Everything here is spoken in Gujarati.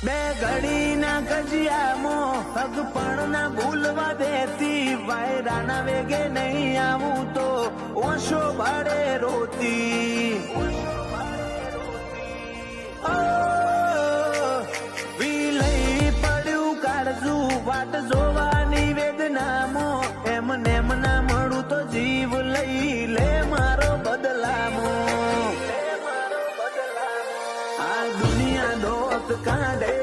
બે ઘડીના કજિયામાં હગ પણ ના ભૂલવા દેતી, વાયરાના વેગે નહીં આવું તો ઓછો ભાડે રોતી. વિલઈ પડ્યું કાળજું વાટ જોવાની વેદનામાં, એમ નેમ ના મળું તો જીવ લઈ લે મારો બદલામો. આ દુનિયા દોત કાઢે